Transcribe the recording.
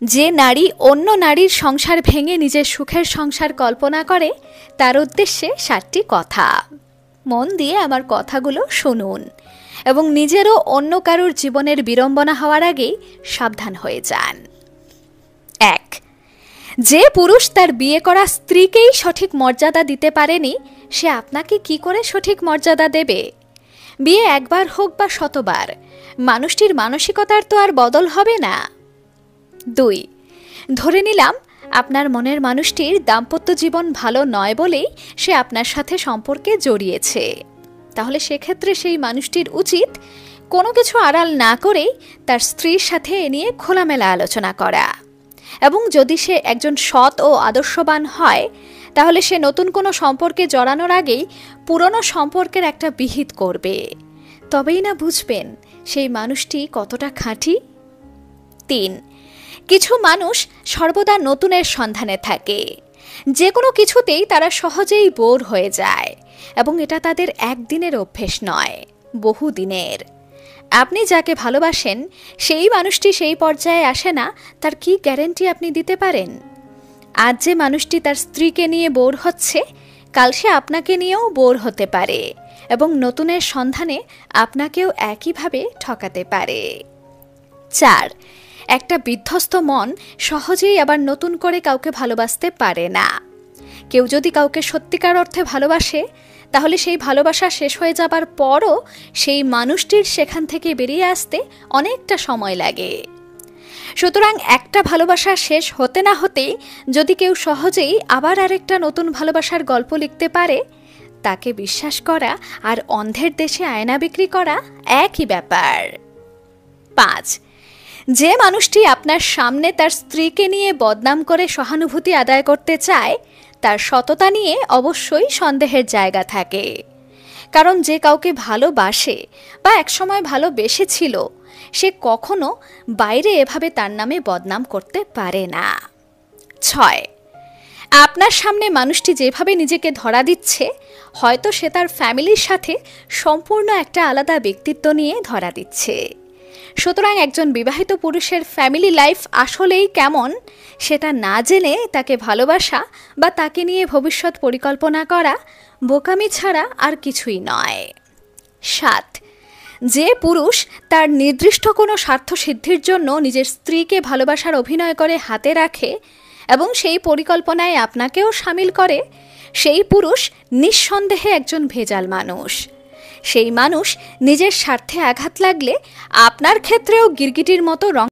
যে নারী অন্য নারীর সংসার ভেঙে নিজের সুখের সংসার কল্পনা করে তার উদ্দেশ্যে 7টি কথা। মন দিয়ে আমার কথাগুলো শুনুন এবং নিজেরও অন্য কারোর জীবনের বিড়ম্বনা হওয়ার আগেই সাবধান হয়ে যান। 1. যে পুরুষ তার বিয়ে করা স্ত্রীকেই সঠিক মর্যাদা দিতে পারেনি, সে আপনাকে কি করে সঠিক মর্যাদা দেবে? বিয়ে একবার হোক বা শতবার, মানুষটির মানসিকতার তো আর বদল হবে না। 2. ধরে নিলাম আপনার মনের মানুষটির দাম্পত্য জীবন ভালো নয় বলেই সে আপনার সাথে সম্পর্কে জড়িয়েছে। তাহলে সেক্ষেত্রে সেই মানুষটির উচিত কোনো কিছু আড়াল না করেই তার স্ত্রীর সাথে এ নিয়ে খোলামেলা আলোচনা করা। এবং যদি সে একজন সৎ ও আদর্শবান হয়, তাহলে সে নতুন কোনো সম্পর্কে জড়ানোর আগেই পুরনো সম্পর্কের একটা বিহিত করবে। তবেই না বুঝবেন সেই মানুষটি কতটা খাঁটি। 3. কিছু মানুষ সর্বদা নতুনের সন্ধানে থাকে। যে কোনো কিছুতেই তারা সহজেই বোর হয়ে যায় এবং এটা তাদের একদিনের অভ্যেস নয়, বহুদিনের। আপনি যাকে ভালোবাসেন সেই মানুষটি সেই পর্যায়ে আসে না, তার কি গ্যারান্টি আপনি দিতে পারেন? আজ যে মানুষটি তার স্ত্রীকে নিয়ে বোর হচ্ছে, কাল সে আপনাকে নিয়েও বোর হতে পারে এবং নতুনের সন্ধানে আপনাকেও একইভাবে ঠকাতে পারে। 4. একটা বিধ্বস্ত মন সহজেই আবার নতুন করে কাউকে ভালোবাসতে পারে না। কেউ যদি কাউকে সত্যিকার অর্থে ভালোবাসে, তাহলে সেই ভালোবাসা শেষ হয়ে যাবার পরও সেই মানুষটির সেখান থেকে বেরিয়ে আসতে অনেকটা সময় লাগে। সুতরাং একটা ভালোবাসা শেষ হতে না হতেই যদি কেউ সহজেই আবার আরেকটা নতুন ভালোবাসার গল্প লিখতে পারে, তাকে বিশ্বাস করা আর অন্ধের দেশে আয়না বিক্রি করা একই ব্যাপার। 5. যে মানুষটি আপনার সামনে তার স্ত্রীকে নিয়ে বদনাম করে সহানুভূতি আদায় করতে চায়, তার সততা নিয়ে অবশ্যই সন্দেহের জায়গা থাকে। কারণ যে কাউকে ভালোবাসে বা একসময় ভালোবেসেছিল, সে কখনো বাইরে এভাবে তার নামে বদনাম করতে পারে না। 6. আপনার সামনে মানুষটি যেভাবে নিজেকে ধরা দিচ্ছে, হয়তো সে তার ফ্যামিলির সাথে সম্পূর্ণ একটা আলাদা ব্যক্তিত্ব নিয়ে ধরা দিচ্ছে। সুতরাং একজন বিবাহিত পুরুষের ফ্যামিলি লাইফ আসলেই কেমন, সেটা না জেনে তাকে ভালোবাসা বা তাকে নিয়ে ভবিষ্যৎ পরিকল্পনা করা বোকামি ছাড়া আর কিছুই নয়। 7. যে পুরুষ তার নির্দিষ্ট কোনো স্বার্থ সিদ্ধির জন্য নিজের স্ত্রীকে ভালোবাসার অভিনয় করে হাতে রাখে এবং সেই পরিকল্পনায় আপনাকেও সামিল করে, সেই পুরুষ নিঃসন্দেহে একজন ভেজাল মানুষ। সেই মানুষ নিজের স্বার্থে আঘাত লাগলে আপনার ক্ষেত্রেও গিরগিটির মতো রং